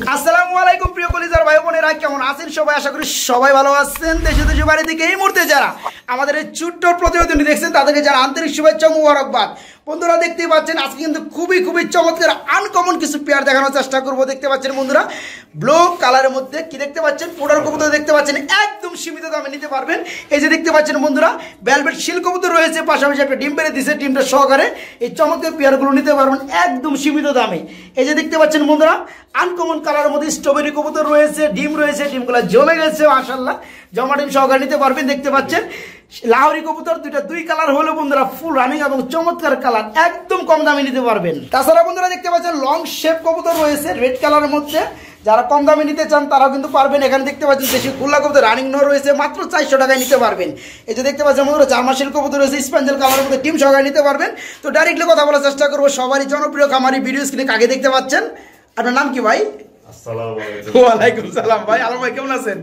আসসালামু আলাইকুম প্রিয় কলিজার ভাই বোনেরা, কেমন আছেন সবাই? আশা করি সবাই ভালো আছেন। দেশে দেশে বাড়ি থেকে এই মুহূর্তে যারা আমাদের এই ছোট্ট প্রতিবেদন দেখছেন তাদেরকে যারা আন্তরিক শুভেচ্ছা মুবারকবাদ। বন্ধুরা দেখতেই পাচ্ছেন আজকে কিন্তু খুবই চমৎকার আনকমন কিছু পেয়ার দেখানোর চেষ্টা করবো। দেখতে পাচ্ছেন বন্ধুরা ব্লু কালারের মধ্যে কি দেখতে পাচ্ছেন, পোডার কবুতর দেখতে পাচ্ছেন, একদম সীমিত দামে নিতে পারবেন। এই যে দেখতে পাচ্ছেন বন্ধুরা ভেলভেট শিল কবুতর রয়েছে, পাশাপাশি একটা ডিম পেড়ে দিচ্ছে, ডিমটা সহকারে এই চমৎকার পেয়ারগুলো নিতে পারবেন একদম সীমিত দামে। এই যে দেখতে পাচ্ছেন বন্ধুরা আনকমন কালারের মধ্যে স্ট্রবেরি কবুতর রয়েছে, ডিম রয়েছে, ডিমগুলো জমে গেছে মাশাআল্লাহ, জমা ডিম সহকারে নিতে পারবেন। দেখতে পাচ্ছেন লাহোরি কবুতর দুই কালার হলো বন্ধুরা, ফুল রানিং এবং চমৎকার কালার, একদম কম দামে নিতে পারবেন। তাছাড়া বন্ধুরা দেখতে পাচ্ছেন লং শেপ কবুতর রয়েছে রেড কালারের মধ্যে, যারা কম দামে নিতে চান তারাও কিন্তু পারবেন। এখানে দেখতে পাচ্ছেন দেশি গোল্লা কবুতর রানিং নর রয়েছে, মাত্র 400 টাকায় নিতে পারবেন। এই যে দেখতে পাচ্ছেন বন্ধুরা জার্মাশিল কবুতর রয়েছে, স্প্যাঞ্জেল কালারের মধ্যে ডিম সহকারে নিতে পারবেন। তো ডাইরেক্টলি কথা বলার চেষ্টা করবো সবারই জনপ্রিয় খামারি ভিডিও স্ক্রিনে আগে দেখতে পাচ্ছেন। আপনার নাম কি ভাই? ওয়ালাইকুম সালাম ভাই। আলম ভাই কেমন আছেন?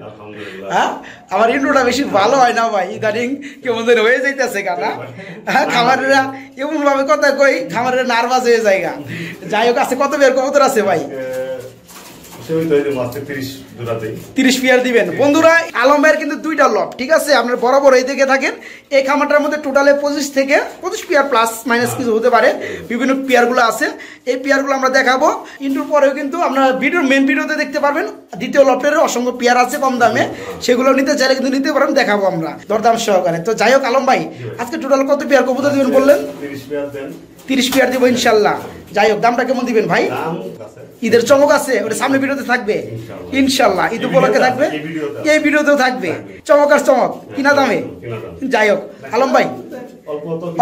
হ্যাঁ, আমার ইন্ট্রোটা বেশি ভালো হয় না ভাই, ইদানিং কেমন যেন হয়ে যাইতেছে কানা। হ্যাঁ, খামারেরা এমন ভাবে কথা কই খামারেরা নার্ভাস হয়ে যায়। যাই হোক, আছে কত বের কবুতর আছে ভাই? 30 পেয়ার দিবেন বন্ধুরা। আলম ভাইয়ের কিন্তু দুইটা লট, ঠিক আছে? আপনার বরাবর এই দিকে থাকেন। এই খামারটার মধ্যে টোটালে 25 পেয়ার প্লাস মাইনাস কিছু হতে পারে, বিভিন্ন পেয়ারগুলো আছে। এই পেয়ারগুলো আমরা দেখাবো ইন্টুর পরেও, কিন্তু আপনারা ভিডিওর মেন ভিডিওতে দেখতে পারবেন। দ্বিতীয় লটের অসংখ্য পেয়ার আছে কম দামে, সেগুলো নিতে চাইলে কিন্তু নিতে পারেন, দেখাবো আমরা দরদাম সহকারে। তো যাই হোক আলম ভাই, আজকে টোটাল কত পেয়ার কবুতর দিবেন বললেন? 30 পেয়ার দিব ইনশাল্লাহ। যাই হোক, দামটা কেমন দিবেন ভাই? ঈদের চমক আছে, ওটা সামনে ভিডিওতে থাকবে ইনশাল্লাহ, ঈদ উপলক্ষে থাকবে, এই ভিডিওতেও থাকবে চমক আর চমক, কিনা দামে। যাই হোক আলম ভাই,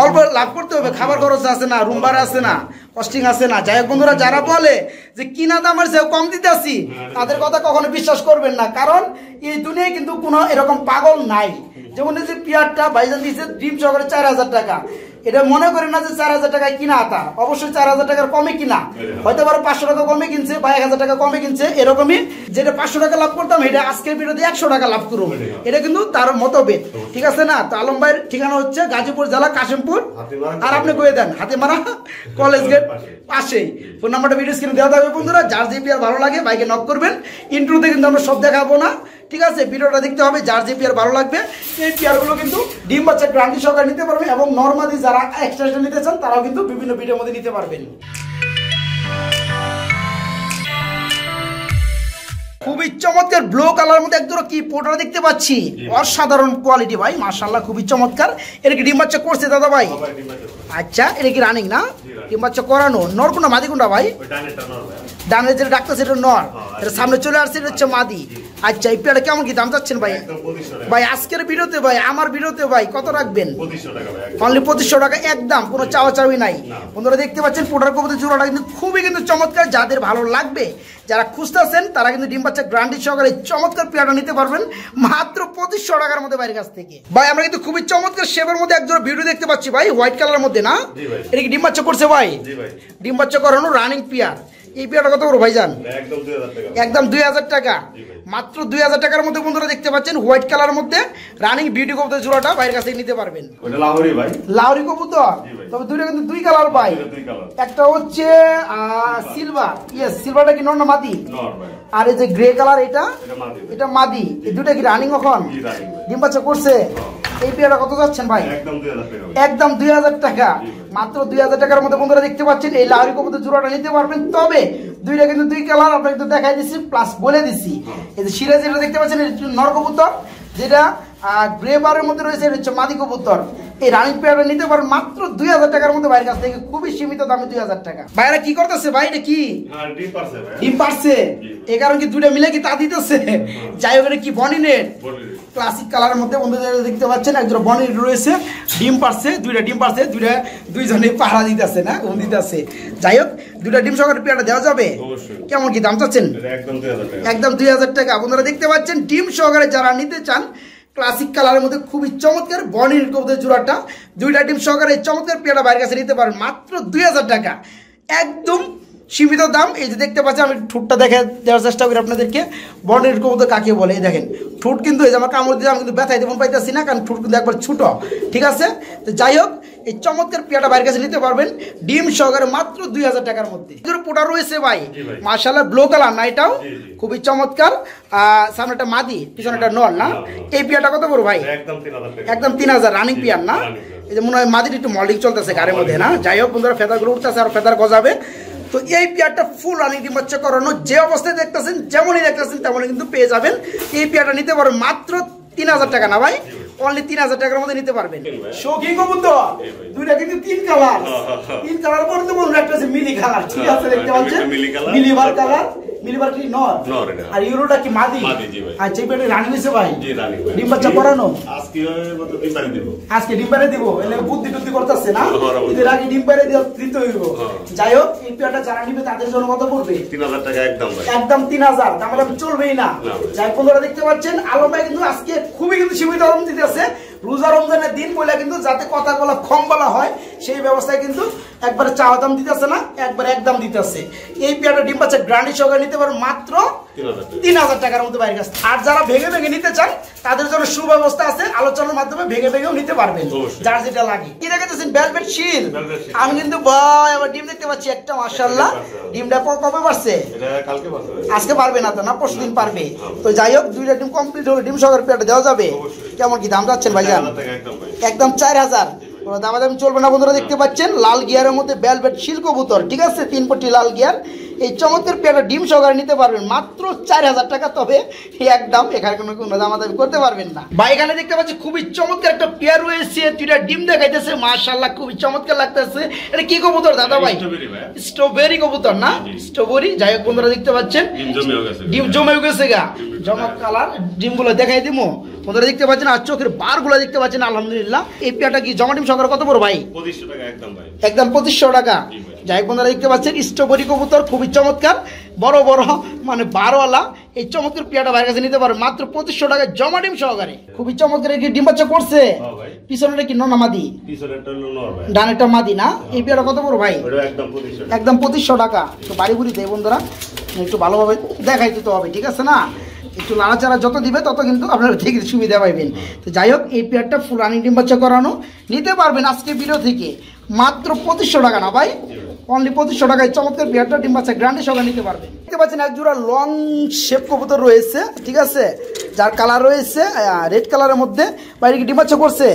অল্প লাভ করতে হবে, খাবার খরচ আছে না, রুম ভাড়া আছে না, কস্টিং আছে না। যাই হোক বন্ধুরা, যারা বলে যে কিনা দামের চেয়ে কম দিতে আসি, তাদের কথা কখনো বিশ্বাস করবেন না, কারণ এই দুনিয়ায় কিন্তু কোনো এরকম পাগল নাই। যেমন এই যে পেয়ারটা ভাইজান দিয়েছে ডিম সহকারে 4000 টাকা, এটা মনে করেন না যে 4000 টাকায় কিনা, তা অবশ্যই 4000 টাকার কমে কিনা, হয়তো পারে 500 টাকা কমে কিনছে বা 1000 টাকা কমে কিনছে, এরকমই। যেটা 500 টাকা লাভ করতাম এটা আজকের ভিডিওতে 100 টাকা লাভ করুন, এটা কিন্তু তার মতভেদ, ঠিক আছে না? তো আলম ভাইয়ের ঠিকানা হচ্ছে গাজীপুর জেলা কাশিমপুর, আর আপনি কয়ে দেন হাতিমারা কলেজ গেট পাশেই। ফোন নাম্বারটা ভিডিও স্ক্রিনে দেওয়া থাকবে বন্ধুরা। যার যে পেয়ার ভালো লাগে বাইকে নক করবেন। ইন্ট্রোতে কিন্তু আমরা সব দেখাবো না, ঠিক আছে? ভিডিওটা দেখতে হবে, যার যে পেয়ার ভালো লাগবে। এই পেয়ারগুলো কিন্তু ডিম বাচ্চা গ্যারান্টি সহকারে নিতে পারবেন, এবং নরমালি যারা এক্সট্রা নিতে চান তারাও কিন্তু বিভিন্ন ভিডিওর মধ্যে নিতে পারবেন। খুবই চমৎকার ব্লু কালার মধ্যে একদম কি পোডার দেখতে পাচ্ছি, অসাধারণ কোয়ালিটি ভাই মাশাআল্লাহ, খুবই চমৎকার। এটা কি ডিম বাচ্চা করছে দাদা ভাই? আচ্ছা, এটা কি রানিং না? ডিম বাচ্চা করানো, নর কোনটা মাদি কোনটা ভাই? ডানের যেটা ডাক্তার সেটা নর, এটা সামনে চলে আসছে, এটা হচ্ছে মাদি। আচ্ছা, এই পেয়ারটা কেমন কি দাম চাচ্ছেন ভাই? ভাই আজকের ভিডিওতে ভাই, আমার ভিডিওতে ভাই কত রাখবেন? অনলি 2500 টাকা, একদম, কোনো চাওয়া চাওয়ি নাই। বন্ধুরা দেখতে পাচ্ছেন পোডার কবুতর জোড়াটা কিন্তু খুবই চমৎকার। যাদের ভালো লাগবে, যারা খুঁজতেছেন, তারা কিন্তু ডিম বাচ্চা গ্যারান্টি সহকারে চমৎকার পেয়ারটা নিতে পারবেন মাত্র 2500 টাকার মধ্যে বাইরের কাছ থেকে। ভাই আমরা কিন্তু খুবই চমৎকার শেপের মধ্যে একজন ভিডিও দেখতে পাচ্ছি ভাই, হোয়াইট কালারের মধ্যে না? এটা কি ডিম বাচ্চা করছে ভাই? ডিম বাচ্চা করানো রানিং পেয়ার। এই পেয়ারটা কত বড় ভাইজান? একদম 2000 টাকা, মাত্র 2000 টাকার মধ্যে বন্ধুরা দেখতে পাচ্ছেন হোয়াইট কালারের মধ্যে রানিং বিউটি কবুতর জোড়াটা বাইরের কাছ থেকে নিতে পারবেন। লাহোরি কবুতর, তবে দুইটা কিন্তু দুই কালার ভাই, একটা হচ্ছে সিলভার, ইয়েস সিলভারটা কি নর না মাদি? আর এই যে গ্রে কালার এটা মাদি। এই দুইটা কি রানিং এখন ডিম বাচ্চা করছে? এই পেয়ারটা কত যাচ্ছেন ভাই? একদম 2000 টাকা, মাত্র 2000 টাকার মধ্যে বন্ধুরা দেখতে পাচ্ছেন এই লাহোরি কবুতর জোড়াটা নিতে পারবেন। তবে দুইটা কিন্তু দুই কালার, আপনাকে তো দেখাই দিচ্ছি প্লাস বলে দিচ্ছি। এই যে সিরাজ যেটা দেখতে পাচ্ছেন নর কবুতর, যেটা গ্রে বারের মধ্যে রয়েছে, এটা হচ্ছে মাদি কবুতর। এই রানিং পেয়ারটা নিতে পারেন মাত্র 2000 টাকার মধ্যে বাইরের কাছ থেকে, খুবই সীমিত দামে 2000 টাকা। ভাইরা কি করতেছে ভাই? এটা কি ডিম পারছে? এই কারণ কি দুইটা মিলে কি তা দিতেছে? যাই হোক, এটা কি বনিনেট ক্লাসিক কালারের মধ্যে বন্ধুরা দেখতে পাচ্ছেন, একজন বনিনেট রয়েছে, ডিম পারছে, দুইটা ডিম পারছে, দুইজনে পাহারা দিতেছে না, ঘুম দিতেছে। যাই হোক, দুইটা ডিম সহকারে পেয়ারটা দেওয়া যাবে? কেমন কি দাম চাচ্ছেন? একদম 2000 টাকা। বন্ধুরা দেখতে পাচ্ছেন ডিম সহকারে যারা নিতে চান, ক্লাসিক কালারের মধ্যে খুবই চমৎকার বনির কবুতর জোড়াটা, দুইটা ডিম সহকারে চমৎকার পেয়ারটা বাইরের কাছে নিতে পারেন মাত্র 2000 টাকা, একদম সীমিত দাম। এই যে দেখতে পাচ্ছেন, আমি ঠোঁটটা দেখে দেওয়ার চেষ্টা করি আপনাদেরকে। বর্ণের কবুতর কাকে বলে, এই দেখেন ঠোঁট কিন্তু এই যে আমার কামড় দিয়ে আমি কিন্তু ব্যথায় তেমন পাইতেছি না, কারণ ঠোঁট কিন্তু একবার ছোট, ঠিক আছে। তো যাই হোক, এই চমৎকার পেয়ারটা বাইরের কাছে নিতে পারবেন ডিম সহকারে মাত্র 2000 টাকার মধ্যে। পোটা রয়েছে ভাই মাশাআল্লাহ, ব্লু কালার না, এটাও খুবই চমৎকার। সামনে একটা মাদি, পিছনে একটা নর না। এই পেয়ারটা কত বড় ভাই? একদম 3000 রানিং পেয়ার না। এই যে মনে হয় মাদির একটু মল্ডিং চলতেছে গাড়ির মধ্যে না। যাই হোক বন্ধুরা, ফেদারগুলো উঠতেছে আর ফেদার গজাবে। তো এই পেয়ারটা ফুল রানিং ডিম বাচ্চা করানো, যে অবস্থায় দেখতেছেন যেমনই দেখতেছেন তেমনই কিন্তু পেয়ে যাবেন। এই পেয়ারটা নিতে পারবেন মাত্র 3000 টাকা না ভাই, অনলি 3000 টাকার মধ্যে নিতে পারবেন। শৌখিন কবুতর দুইটা কিন্তু 3 কালার, 3 কালার পরে তো বলুন একটা আছে মিলি কালার, ঠিক আছে দেখতে পাচ্ছেন মিলিবার কালার। মিলিবার কি নর, আর ইউরোটা কি মাদি? আচ্ছা, এই পেটে রানী হইছে ভাই, ডিম বাচ্চা করানো। আজকে ডিম পারে দিব, এলে বুদ্ধি টুদ্ধি করতেছে না, এদের আগে ডিম পারে দিতে হইব। যাই হোক, এই পেয়ারটা যারা নিবে তাদের জন্য কত পড়বে? 3000 টাকা একদম ভাই, একদম 3000। তাহলে আমি চলবেই না। যাই বন্ধুরা দেখতে পাচ্ছেন, আলম ভাই কিন্তু আজকে খুবই কিন্তু সীমিত দাম দিতেছে। রোজা রমজানের দিন বলে কিন্তু যাতে কথাগুলো কম বলা হয় সেই ব্যবস্থায় কিন্তু একবারে চাওয়া দাম দিতেছে না, একবার একদম দিতেছে। এই পেয়ারটা ডিম বাচ্চা গ্রান্ডি সহকারে নিতে পারবেন মাত্র 3000 টাকার মধ্যে বাইরে কাছে। আর যারা ভেঙে ভেঙে নিতে চান তাদের জন্য সুব্যবস্থা আছে, আলোচনার মাধ্যমে ভেঙে ভেঙেও নিতে পারবেন যার যেটা লাগে। কি দেখতেছেন? ভেলভেট শিল। আমি কিন্তু ভাই আবার ডিম দেখতে পাচ্ছি একটা, মাশাআল্লাহ। ডিমটা কবে পারছে? আজকে পারবে না তো, না পরশুদিন পারবে। তো যাই হোক, দুইটা ডিম কমপ্লিট হলে ডিম সহকারে পেয়ারটা দেওয়া যাবে। কেমন কি দাম যাচ্ছেন ভাইজান? একদম 4000। দামাদামি চলবে না বন্ধুরা, দেখতে পাচ্ছেন লাল গিয়ারের মধ্যে ভেলভেট শিল কবুতর, ঠিক আছে, 3 পটি লাল গিয়ার। এই চমৎকার পেয়ারটা ডিম সহকারে নিতে পারবেন মাত্র 4000 টাকা। তবে একদম এখানে কোনো দামাদামি করতে পারবেন না ভাই। এখানে দেখতে পাচ্ছি খুবই চমৎকার একটা পেয়ার রয়েছে, দুইটা ডিম দেখাইতেছে, মাশাআল্লাহ খুবই চমৎকার লাগতেছে। এটা কি কবুতর দাদা ভাই? স্ট্রবেরি কবুতর না, স্ট্রবেরি। যাই হোক বন্ধুরা দেখতে পাচ্ছেন ডিম জমে গেছে গা, জমক কালার। ডিমগুলো দেখাই দিমু বন্ধুরা, দেখতে পাচ্ছেন। আর চোখের বারগুলো দেখতে পাচ্ছেন, আলহামদুলিল্লাহ। এই পেয়ারটা কি জমা ডিম সহকারে কত বড় ভাই? 2500 টাকা একদম ভাই, একদম 2500 টাকা। যাই হোক বন্ধুরা দেখতে পাচ্ছেন, স্ট্রবেরি কবুতর খুবই চমৎকার, বড় বড় মানে বারওয়ালা। এই চমৎকার পেয়ারটা বাইরের কাছে নিতে পারবেন মাত্র 2500 টাকায় জমা ডিম সহকারে। খুবই চমৎকার। কি ডিম বাচ্চা করছে? পিছনেটা কি নর মাদি? ডানেরটা মাদি না। এই পেয়ারটা কত বড় ভাই? একদম 2500 টাকা। তো বাড়ি বুড়ি দেয় বন্ধুরা, একটু ভালোভাবে দেখাই দিতে হবে, ঠিক আছে না। একটু নাড়াচাড়া যত দিবে তত কিন্তু আপনারা ঠিক সুবিধা পাইবেন। তো যাই হোক, এই পেয়ারটা ফুল রানিং ডিম বাচ্চা করানো নিতে পারবেন আজকে ভিডিও থেকে মাত্র 2500 টাকা না ভাই, অনলি 2500 টাকায় চমৎকার পেয়ারটা ডিম বাচ্চা গ্রান্ডি সহকারে নিতে পারবেন। দেখতে পাচ্ছেন এক জোড়া লং শেপ কবুতর রয়েছে, ঠিক আছে, যার কালার রয়েছে রেড কালারের মধ্যে। বাইরে কি ডিম বাচ্চা করছে?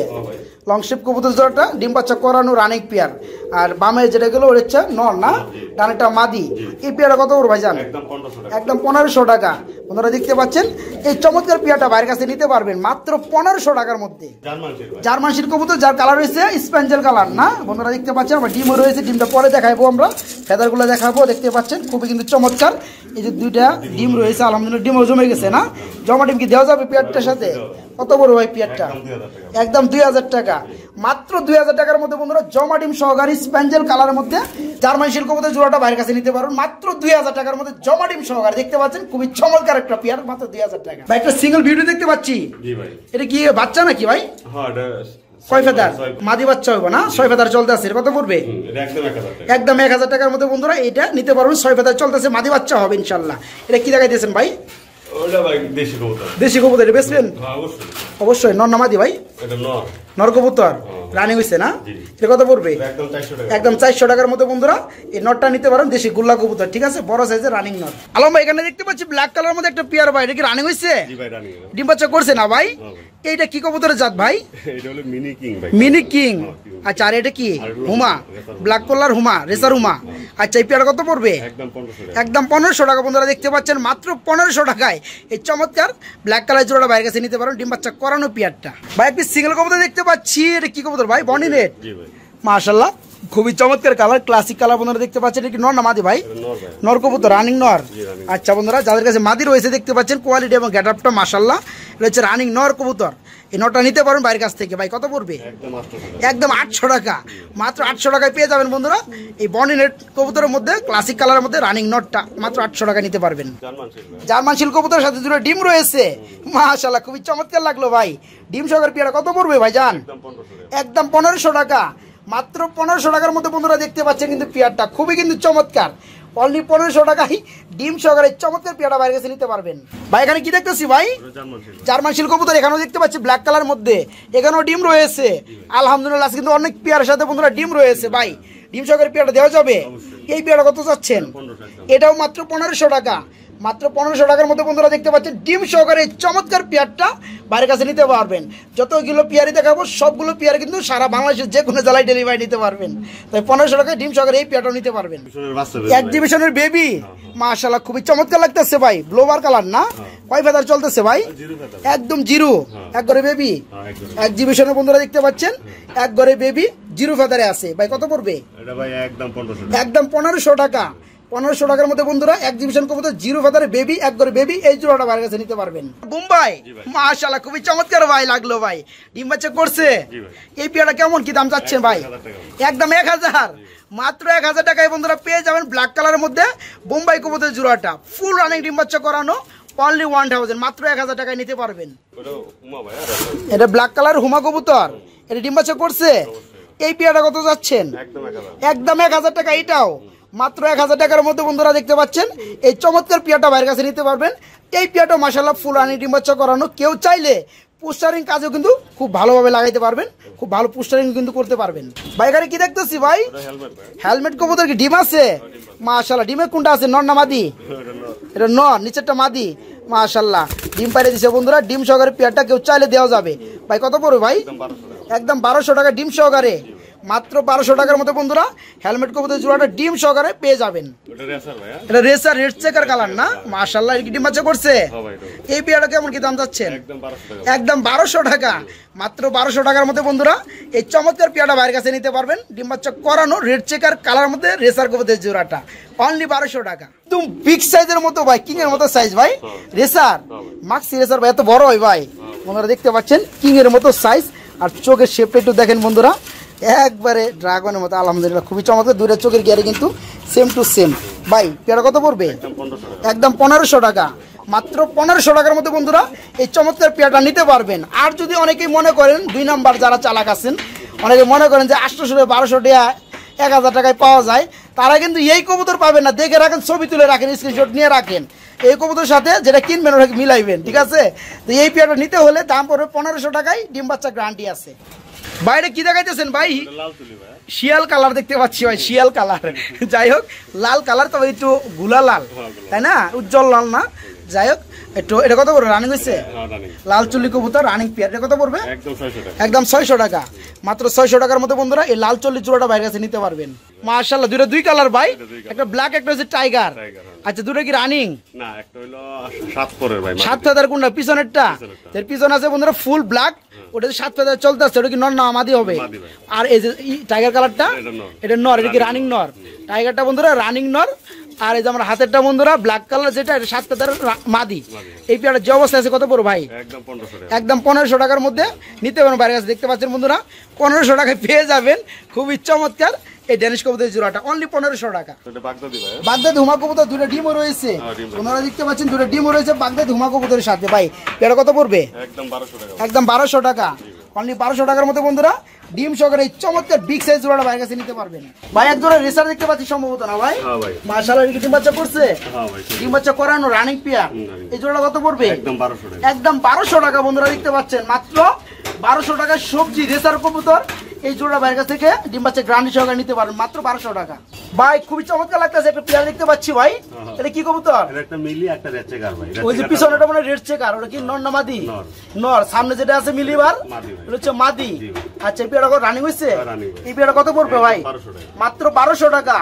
লং শেপ কবুতর জোড়াটা ডিম বাচ্চা করানো রানিং পেয়ার। আর বামে যেটা গেলো ওর হচ্ছে নর না, ডানেরটা মাদি। এই পেয়ারটা কত বড় ভাই জান? একদম 1500 টাকা। বন্ধুরা দেখতে পাচ্ছেন, এই চমৎকার পেয়ারটা বাইরের কাছে নিতে পারবেন মাত্র 1500 টাকার মধ্যে। জার্মান শিল কবুতর, যার কালার রয়েছে স্পেঞ্জেল কালার না। বন্ধুরা দেখতে পাচ্ছেন, আমার ডিমও রয়েছে, ডিমটা পরে দেখাবো আমরা, ফেদারগুলো দেখাবো। দেখতে পাচ্ছেন খুবই কিন্তু চমৎকার। এই যে দুইটা ডিম রয়েছে, আলহামদুলিল্লাহ ডিমও জমে গেছে না। জমা ডিম কি দেওয়া যাবে পেয়ারটার সাথে? কত বড় ভাই পেয়ারটা? একদম 2000 টাকা, মাত্র 2000 টাকার মধ্যে বন্ধুরা জমা ডিম সহকারী স্পেঞ্জেল কালারের মধ্যে জার্মান শিল কবুতর জোড়াটা বাইরের কাছে নিতে পারবেন মাত্র 2000 টাকার মধ্যে জমা ডিম সহকারী। দেখতে পাচ্ছেন খুবই চমৎকার একটা পেয়ার, মাত্র 2000 টাকা। ভাই একটা সিঙ্গেল ভিডিও দেখতে পাচ্ছি, এটা কি বাচ্চা নাকি ভাই? কয় ফেদার? মাদি বাচ্চা হবে না, 6 ফেদার চলতে আছে। কত পড়বে? একদম 1000 টাকার মধ্যে বন্ধুরা এটা নিতে পারবেন। 6 ফেদার চলতেছে, মাদি বাচ্চা হবে ইনশাল্লাহ। এটা কি দেখাই দিয়েছেন ভাই? দেশি কবুতর। এটা বেচবেন? অবশ্যই। নর না মাদি ভাই? নর কবুতর রানিং হয়েছে না। এটা কত পড়বে? একদম 400 টাকার মধ্যে বন্ধুরা এই নটটা নিতে পারেন, দেশি গুল্লা কবুতর, ঠিক আছে, বড় সাইজের রানিং নট। আলম ভাই এখানে দেখতে পাচ্ছি ব্ল্যাক কালার মধ্যে একটা পেয়ার ভাই, এটা কি রানিং হয়েছে? ডিম বাচ্চা করছে না ভাই? এইটা কি কবুতরের জাত ভাই? Mini king. আচ্ছা, আর এটা কি? হুমা, ব্ল্যাক কলার হুমা, রেসার হুমা। আচ্ছা, এই পেয়ারটা কত পড়বে? একদম 1500 টাকা। বন্ধুরা দেখতে পাচ্ছেন মাত্র 1500 টাকায় এই চমৎকার ব্ল্যাক কালার জোড়াটা বাইরের কাছে নিতে পারেন, ডিম বাচ্চা করানো পেয়ারটা। ভাই একটি সিঙ্গেল কবুতর দেখতে পাচ্ছি, এটা কি কবুতর ভাই? বনি রেড, মাশাআল্লাহ খুবই চমৎকার কালার, ক্লাসিক কালার। বন্ধুরা দেখতে পাচ্ছেন, এটা কি নর না মাদি ভাই? নর কবুতর, রানিং নর। আচ্ছা বন্ধুরা, যাদের কাছে মাদি রয়েছে দেখতে পাচ্ছেন কোয়ালিটি এবং গেটআপটা মাশাআল্লাহ, এটা হচ্ছে রানিং নর কবুতর। এই নটটা নিতে পারেন বাইরের কাছ থেকে। ভাই কত পড়বে? একদম 800 টাকা, মাত্র 800 টাকায় পেয়ে যাবেন বন্ধুরা এই বনি নেট কবুতরের মধ্যে ক্লাসিক কালারের মধ্যে রানিং নটটা মাত্র 800 টাকা নিতে পারবেন। জার্মান শিল কবুতরের সাথে দুটো ডিম রয়েছে, মাশাআল্লাহ খুবই চমৎকার লাগলো ভাই। ডিম সহকারে পেয়ারা কত পড়বে ভাই জান? একদম 1500 টাকা, মাত্র 1500 টাকার মধ্যে বন্ধুরা দেখতে পাচ্ছেন কিন্তু পেয়ারটা খুবই কিন্তু চমৎকার। অনলি 1500 টাকায় ডিম সহকারে চমৎকার পেয়ারা বাইরের কাছে নিতে পারবেন। ভাই এখানে কি দেখতেছি ভাই? জার্মান শিল কবুতর। এখানেও দেখতে পাচ্ছি ব্ল্যাক কালার মধ্যে, এখানেও ডিম রয়েছে আলহামদুলিল্লাহ। কিন্তু অনেক পেয়ারের সাথে বন্ধুরা ডিম রয়েছে ভাই, ডিম সহকারে পেয়ারা দেওয়া যাবে? এই পেয়ারা কত চাচ্ছেন? এটাও মাত্র 1500 টাকা। মাত্র 1500 টাকার মধ্যে বন্ধুরা দেখতে পাচ্ছেন ডিম সহকারে চমৎকার পেয়ারটা বাইরের কাছে নিতে পারবেন। যতগুলো পেয়ারি দেখাবো সবগুলো পেয়ার কিন্তু সারা বাংলাদেশের যে কোনো জেলায় ডেলিভারি নিতে পারবেন। তাই 1500 টাকায় ডিম সহকারে এই পেয়ারটাও নিতে পারবেন। এক্সিবিশনের বেবি মাশাআল্লাহ খুবই চমৎকার লাগতেছে ভাই, ব্লোবার কালার না? কয় ফেদার চলতেছে ভাই? একদম জিরো, এক ঘরে বেবি। এক্সিবিশনের বন্ধুরা দেখতে পাচ্ছেন এক ঘরে বেবি জিরো ফেদারে আছে। ভাই কত পড়বে? এটা ভাই একদম 1500 একদম 1500 টাকা। 1500 টাকার মধ্যে বন্ধুরা এক্সিবিশন কবুতর জিরো ফেদারে বেবি, এক ঘরে বেবি, এই জোড়াটা বাইরের কাছে নিতে পারবেন। মুম্বাই মাশাআল্লাহ খুবই চমৎকার ভাই লাগলো ভাই, ডিম বাচ্চা করছে। এই পেয়ারটা কেমন কি দাম চাচ্ছেন ভাই? একদম 1000, মাত্র 1000 টাকায় বন্ধুরা পেয়ে যাবেন ব্ল্যাক কালারের মধ্যে বোম্বাই কবুতর জোড়াটা, ফুল রানিং ডিম বাচ্চা করানো, অনলি 1000, মাত্র 1000 টাকায় নিতে পারবেন। এটা ব্ল্যাক কালার হুমা কবুতর, এটা ডিম বাচ্চা করছে। এই পেয়ারটা কত যাচ্ছেন? একদম 1000 টাকা। এটাও মাত্র 1000 টাকার মধ্যে বন্ধুরা দেখতে পাচ্ছেন এই চমৎকার পেয়ারটা বাইরের কাছে নিতে পারবেন। এই পেয়ারটা মাশাআল্লাহ ফুল রানি ডিম বাচ্চা করানো, কেউ চাইলে পোস্টারিং কাজেও কিন্তু খুব ভালোভাবে লাগাইতে পারবেন, খুব ভালো পোস্টারিং কিন্তু করতে পারবেন। ভাই এখানে কি দেখতেছি ভাই? হেলমেট কবুতর কি ডিম আছে? মাশাআল্লাহ ডিমে কোনটা আছে, নর না মাদি? এটা নর, নিচেরটা মাদি। মাশাআল্লাহ ডিম পাইরে দিছে বন্ধুরা, ডিম সহকারে পেয়ারটা কেউ চাইলে দেওয়া যাবে। ভাই কত পড়বে ভাই? একদম 1200 টাকা ডিম সহকারে, মাত্র 1200 টাকার মধ্যে বন্ধুরা হেলমেট কবুতর জোড়াটা ডিম সহকারে পেয়ে যাবেন। এটা রেসার রেড চেকার কালার না? মাশাআল্লাহ এর কি ডিম বাচ্চা করছে? এই পেয়ারটা কেমন কি দাম যাচ্ছেন? একদম 1200 টাকা। মাত্র 1200 টাকার মধ্যে বন্ধুরা এই চমৎকার পেয়ারটা বাইরের কাছে নিতে পারবেন, ডিম বাচ্চা করানো রেড চেকার কালার মধ্যে রেসার কবুতর জোড়াটা, অনলি 1200 টাকা। একদম বিগ সাইজের মতো ভাই, কিং এর মতো সাইজ ভাই, রেসার মাক্সি রেসার ভাই, এত বড় হয় ভাই। বন্ধুরা দেখতে পাচ্ছেন কিং এর মতো সাইজ, আর চোখের শেপটা একটু দেখেন বন্ধুরা, একবারে ড্রাগনের মতো আলহামদুলিল্লাহ খুবই চমৎকার। দুইটা চোখের গিয়ারে কিন্তু সেম টু সেম। ভাই পেয়ারা কত পড়বে? একদম 1500 টাকা। মাত্র 1500 টাকার মধ্যে বন্ধুরা এই চমৎকার পেয়ারটা নিতে পারবেন। আর যদি অনেকেই মনে করেন 2 নাম্বার যারা চালাক আছেন, অনেকে মনে করেন যে 800 1200 টাকা 1000 টাকায় পাওয়া যায়, তারা কিন্তু এই কবুতর পাবেন না। দেখে রাখেন, ছবি তুলে রাখেন, স্ক্রিনশট নিয়ে রাখেন, এই কবুতরের সাথে যেটা কিনবেন ওটাকে মিলাইবেন, ঠিক আছে? তো এই পেয়ারটা নিতে হলে দাম পড়বে 1500 টাকায়, ডিম বাচ্চা গ্যারান্টি আছে। বাইরে কি দেখাইতেছেন ভাই? শিয়াল কালার দেখতে পাচ্ছি ভাই, শিয়াল কালার। যাই হোক লাল কালার, তবে একটু গুলা লাল, তাই না? উজ্জ্বল লাল না? যাই হোক একটু, এটা কত পড়বে? রানিং হয়েছে লাল চুল্লি কবুতর রানিং পেয়ার, এটা কত পড়বে? একদম 600 টাকা। মাত্র 600 টাকার মধ্যে বন্ধুরা এই লাল চল্লি চূড়াটা বাইরের কাছে নিতে পারবেন। মাশাআল্লাহ দুইটা দুই কালার ভাই, একটা ব্ল্যাক একটা হচ্ছে টাইগার। আচ্ছা দুটো কি রানিং? না, একটা হলো 7 পরের ভাই। 7 ফেদার কোনটা? পিছনেরটা। এর পিছনে আছে বন্ধুরা ফুল ব্ল্যাক, ওটা 7 ফেদার চলতেছে, ওটা কি নর না মাদি হবে? আর এই যে টাইগার কালারটা এটা নর, এটা কি রানিং নর? টাইগারটা বন্ধুরা রানিং নর, আর এই যে আমার হাতেরটা বন্ধুরা ব্ল্যাক কালার যেটা, এটা 7 ফেদার মাদি। এই পেয়ারটা যে অবস্থা আছে কত পড়ো ভাই? একদম 1500 টাকার মধ্যে নিতে পারেন বাইরের কাছে। দেখতে পাচ্ছেন বন্ধুরা 1500 টাকায় পেয়ে যাবেন খুবই চমৎকার এই ড্যানিশ কবুতরের জোড়াটা, অনলি 1500 টাকা। বাগদাদি হুমা কবুতর দুটো ডিমও রয়েছে, ওনারা দেখতে পাচ্ছেন দুটো ডিমও রয়েছে বাগদাদি হুমা কবুতরের সাথে। ভাই এটা কত পড়বে? একদম 1200 টাকা। অনলি 1200 টাকার মধ্যে বন্ধুরা ডিম সহকারে এই চমৎকার বিগ সাইজ জোড়াটা বাইরের কাছে নিতে পারবেন। ভাই এক জোড়া রেসার দেখতে পাচ্ছি সম্ভবত না ভাই? মাশাআল্লাহ ডিম বাচ্চা করছে, ডিম বাচ্চা করানো রানিং পেয়ার। এই জোড়াটা কত পড়বে? একদম 1200 টাকা বন্ধুরা দেখতে পাচ্ছেন, মাত্র 1200 টাকায় সবজি রেসার কবুতর এই জোড়া বাইরের কাছ থেকে ডিম বাচ্চা গ্রান্ডি সহকারে নিতে পারবেন মাত্র 1200 টাকা। ভাই খুবই চমৎকার লাগতেছে, একটা পেয়ার দেখতে পাচ্ছি ভাই, এটা কি কবুতর? এটা একটা মিলি একটা রেড চেকার ভাই। ওই যে পিছনেটা মানে রেড চেকার, ওটা কি নর না মাদি? নর। সামনে যেটা আছে মিলিবার এটা হচ্ছে মাদি। আচ্ছা এই পেয়ারটা রানিং হইছে? এই পেয়ারটা কত পড়বে ভাই? মাত্র 1200 টাকা।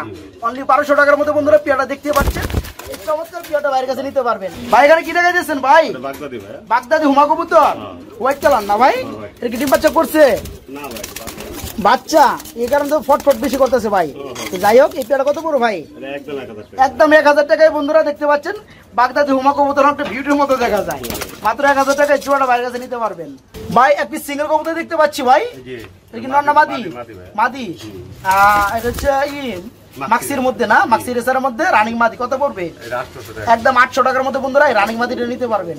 অনলি 1200 টাকার মধ্যে বন্ধুরা পেয়ারটা দেখতে পাচ্ছেন এই চমৎকার পেয়ারটা বাইরের কাছে নিতে পারবেন। ভাই এখানে কি দেখা যাচ্ছেন ভাই? বাগদাদি ভাই। বাগদাদি হুমা কবুতর হোয়াইট কালার না ভাই? এটা কি ডিম বাচ্চা করছে? না ভাই বাচ্চা, এই কারণে তো ফটফট বেশি করতেছে ভাই। যাই হোক এই পেয়ারটা কত পড়ো ভাই? একদম 1000 টাকায় বন্ধুরা দেখতে পাচ্ছেন বাগদাদি হুমা কবুতর একটা বিউটির মতো দেখা যায়, মাত্র 1000 টাকায় জোড়াটা বাইরের কাছে নিতে পারবেন। ভাই এক পিস সিঙ্গেল কবুতর দেখতে পাচ্ছি ভাই, এটা কি নর না মাদি? মাদি। এটা হচ্ছে মাক্সির মধ্যে না, মাক্সি রেসারের মধ্যে রানিং মাদি, কত পড়বে? একদম 800 টাকার মধ্যে বন্ধুরা রানিং মাদিটা নিতে পারবেন।